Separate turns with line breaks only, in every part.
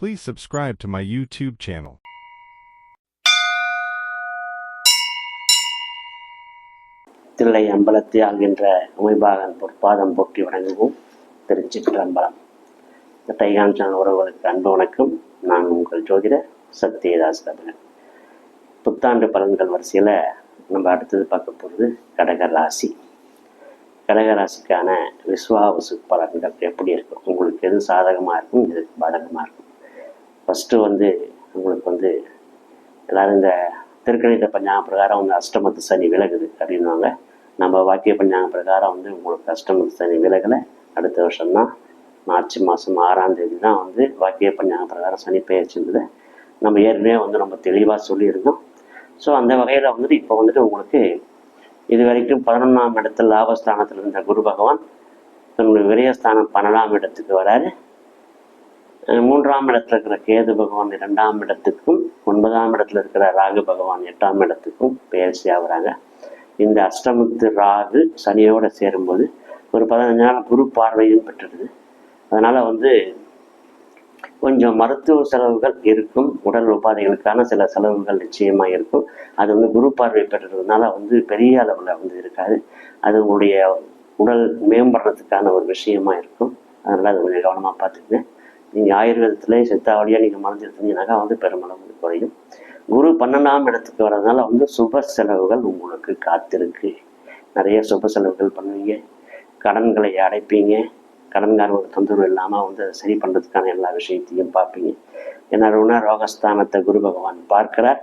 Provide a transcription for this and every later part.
Please subscribe to my YouTube channel.
Thillai அம்பலத்தை ஆள்கின்ற Umaibagan பொற்பாதம் போற்றி வணங்குவோம். திருச்சிற்றம்பலம். இந்த டைகான் சேனல் உறவுகளுக்கு அன்பு வணக்கம். நான் உங்கள் ஜோதிடர் சத்யதாஸ் கபிலன். புத்தாண்டு பலன்கள் வரிசையில் நம்ம அடுத்தது பார்க்க போகிறது கடகராசி. கடகராசிக்கான விஸ்வாவசு பலன்கள் எப்படி இருக்கும், உங்களுக்கு எது சாதகமாக இருக்கும், எது பாதகமாக இருக்கும். ஃபஸ்ட்டு உங்களுக்கு எல்லோரும் இந்த திருக்கணித பஞ்சாங்க பிரகாரம் அஷ்டமத்து சனி விலகுது அப்படின்வாங்க. நம்ம வாக்கிய பஞ்சாங்க பிரகாரம் உங்களுக்கு அஷ்டமத்து சனி விலகலை. அடுத்த வருஷம்தான் மார்ச் மாதம் 6ஆம் தேதி தான் வாக்கிய பஞ்சாங்க பிரகாரம் சனி பெயர்ச்சி இருந்தது. நம்ம ஏற்கனவே ரொம்ப தெளிவாக சொல்லியிருந்தோம். ஸோ அந்த வகையில் இப்போ உங்களுக்கு இது வரைக்கும் 11ஆம் இடத்துல லாபஸ்தானத்தில் இருந்த குரு பகவான் தன்னுடைய விரயஸ்தானம் 12ஆம் இடத்துக்கு வராரு. 3ஆம் இடத்துல இருக்கிற கேது பகவான் 2ஆம் இடத்துக்கும், 9ஆம் இடத்துல இருக்கிற ராகு பகவான் 8ஆம் இடத்துக்கும் பெயர்ச்சி ஆகுறாங்க. இந்த அஷ்டமத்து ராகு சனியோடு சேரும்போது ஒரு 15 நாள் குரு பார்வையும் பெற்றுடுது. அதனால் கொஞ்சம் மருத்துவ செலவுகள் இருக்கும், உடல் உபாதைகளுக்கான சில செலவுகள் நிச்சயமாக இருக்கும். அது குரு பார்வை பெற்றதுனால பெரிய அளவில் இருக்காது. அது உங்களுடைய உடல் மேம்படுறதுக்கான ஒரு விஷயமா இருக்கும். அதனால் அது கொஞ்சம் கவனமாக பார்த்துக்குங்க. நீங்கள் ஆயுர்வேதத்திலே சித்தாவளியாக நீங்கள் மறந்துருந்தீங்கன்னாக்கா பெருமளவு குறையும். குரு 12ஆம் இடத்துக்கு வர்றதுனால சுப செலவுகள் உங்களுக்கு காத்திருக்கு. நிறைய சுப செலவுகள் பண்ணுவீங்க, கடன்களை அடைப்பீங்க, கடன்காரங்களுக்கு தொந்தரவு இல்லாமல் சரி பண்ணுறதுக்கான எல்லா விஷயத்தையும் பார்ப்பீங்க. ஏன்னா ரோகஸ்தானத்தை குரு பகவான் பார்க்கிறார்,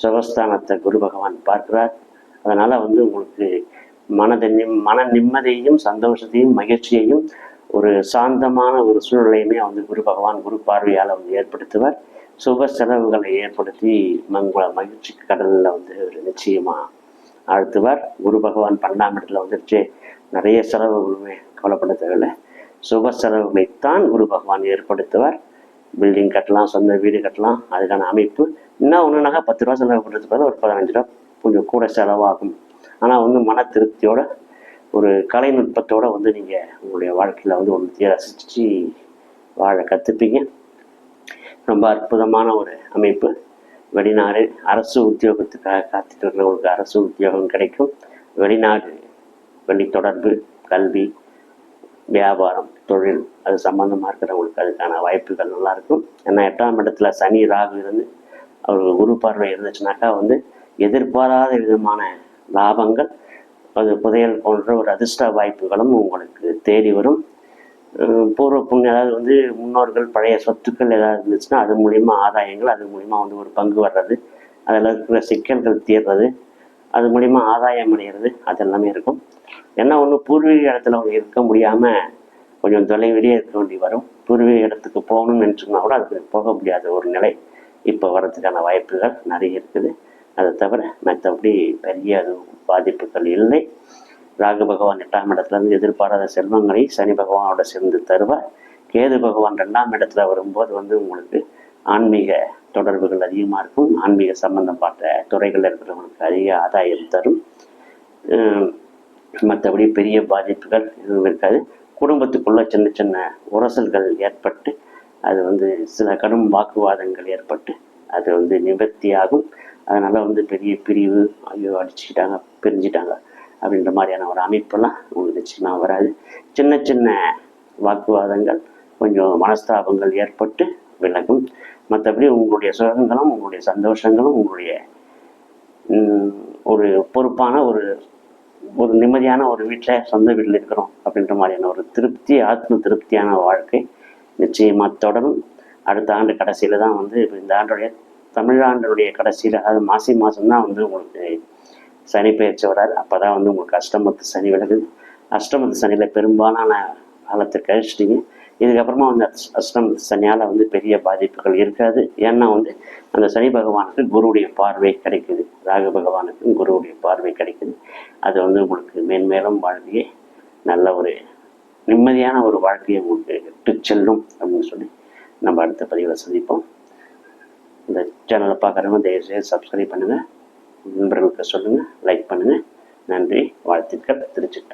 சுகஸ்தானத்தை குரு பகவான் பார்க்கிறார். அதனால் உங்களுக்கு மன நிம்மதியையும் சந்தோஷத்தையும் மகிழ்ச்சியையும் ஒரு சாந்தமான ஒரு சூழ்நிலையுமே குரு பகவான் குரு பார்வையால் ஏற்படுத்துவார். சுப செலவுகளை ஏற்படுத்தி மகிழ்ச்சி கடலில் ஒரு நிச்சயமாக ஆழ்த்துவார். குரு பகவான் 12ஆம் இடத்துல வந்துருச்சு, நிறைய செலவுகளுமே கவலைப்பட தேவையில்லை. சுப செலவுகளைத்தான் குரு பகவான் ஏற்படுத்துவார். பில்டிங் கட்டலாம், சொந்த வீடு கட்டலாம், அதுக்கான அமைப்பு. இன்னும் ஒன்றுனாக்கா 10 ரூபா செலவு பண்ணுறதுக்கு பதில் ஒரு 15 ரூபா கொஞ்சம் கூட செலவாகும். ஆனால் மன திருப்தியோட ஒரு கலைநுட்பத்தோடு நீங்கள் உங்களுடைய வாழ்க்கையில் ஒன்றுத்தையும் ரசித்து வாழ கற்றுப்பீங்க. ரொம்ப அற்புதமான ஒரு அமைப்பு. வெளிநாடு அரசு உத்தியோகத்துக்காக காத்துட்டு இருக்கிறவங்களுக்கு அரசு உத்தியோகம் கிடைக்கும். வெளிநாடு வெளித்தொடர்பு, கல்வி, வியாபாரம், தொழில் அது சம்பந்தமாக இருக்கிறவங்களுக்கு அதுக்கான வாய்ப்புகள் நல்லாயிருக்கும். ஏன்னா 8ஆம் இடத்துல சனி ராகு இருந்து அவருக்கு குரு பார்வை இருந்துச்சுனாக்கா எதிர்பாராத விதமான லாபங்கள், அது புதையல் போன்ற ஒரு அதிர்ஷ்ட வாய்ப்புகளும் உங்களுக்கு தேடி வரும். பூர்வ புண்ணியம், அதாவது முன்னோர்கள் பழைய சொத்துக்கள் ஏதாவது இருந்துச்சுன்னா அது மூலிமா ஆதாயங்கள், அது மூலிமா ஒரு பங்கு வர்றது, அதில் இருக்கிற சிக்கல்கள் தீர்றது, அது மூலிமா ஆதாயம் அடைகிறது, அதெல்லாமே இருக்கும். ஏன்னா பூர்வீக இடத்துல இருக்க முடியாமல் கொஞ்சம் தொலைவிலேயே இருக்க வேண்டி வரும். பூர்வீக இடத்துக்கு போகணும்னு நினச்சோம்னா கூட அதுக்கு போக முடியாத ஒரு நிலை இப்போ வர்றதுக்கான வாய்ப்புகள் நிறைய இருக்குது. அதை தவிர மற்றபடி பெரிய அது பாதிப்புகள் இல்லை. ராகு பகவான் 8ஆம் இடத்துலேருந்து எதிர்பாராத செல்வங்களை சனி பகவானோட சேர்ந்து தருவார். கேது பகவான் 2ஆம் இடத்துல வரும்போது உங்களுக்கு ஆன்மீக தொடர்புகள் அதிகமாக இருக்கும். ஆன்மீக சம்பந்தப்பட்ட துறைகளில் இருக்கிறவங்களுக்கு அதிக ஆதாயம் தரும். மற்றபடி பெரிய பாதிப்புகள் எதுவும் இருக்காது. குடும்பத்துக்குள்ள சின்ன சின்ன உரசல்கள் ஏற்பட்டு அது சில கடும் வாக்குவாதங்கள் ஏற்பட்டு அது நிவர்த்தியாகும். அதனால் பெரிய பிரிவு, ஐயோ அடிச்சுக்கிட்டாங்க, பிரிஞ்சிட்டாங்க அப்படின்ற மாதிரியான ஒரு அமைப்பெல்லாம் உங்களுக்கு நிச்சயமாக வராது. சின்ன சின்ன வாக்குவாதங்கள், கொஞ்சம் மனஸ்தாபங்கள் ஏற்பட்டு விலகும். மற்றபடி உங்களுடைய சுகங்களும் உங்களுடைய சந்தோஷங்களும் உங்களுடைய ஒரு பொறுப்பான ஒரு நிம்மதியான ஒரு வீட்டில், சொந்த வீட்டில் இருக்கிறோம் அப்படின்ற மாதிரியான ஒரு திருப்தி, ஆத்ம திருப்தியான வாழ்க்கை நிச்சயமாக தொடரும். அடுத்த ஆண்டு கடைசியில் தான் இப்போ இந்த ஆண்டுடைய தமிழாண்டுடைய கடைசியில், அதாவது மாசி மாதம்தான் உங்களுக்கு சனி பெயர்ச்சி வராது. அப்போ தான் உங்களுக்கு அஷ்டமத்து சனி விலகுது. அஷ்டமத்து சனியில் பெரும்பாலான காலத்தை கழிச்சிட்டிங்க. இதுக்கப்புறமா அஷ்டமத்து சனியால் பெரிய பாதிப்புகள் இருக்காது. ஏன்னா அந்த சனி பகவானுக்கு குருவுடைய பார்வை கிடைக்குது, ராகு பகவானுக்கும் குருவுடைய பார்வை கிடைக்குது. அது உங்களுக்கு மேன்மேலும் வாழ்க்கையை நல்ல ஒரு நிம்மதியான ஒரு வாழ்க்கையை உங்களுக்கு விட்டு செல்லும் அப்படின்னு சொல்லி நம்ம அடுத்த பதிவில் சந்திப்போம். இந்த சேனலை பார்க்குறவங்க தயவுசெய்து சப்ஸ்கிரைப் பண்ணுங்கள், நண்பர்களுக்கு சொல்லுங்கள், லைக் பண்ணுங்கள். நன்றி, வாழ்த்துக்கள். திருச்சிட்டேன்.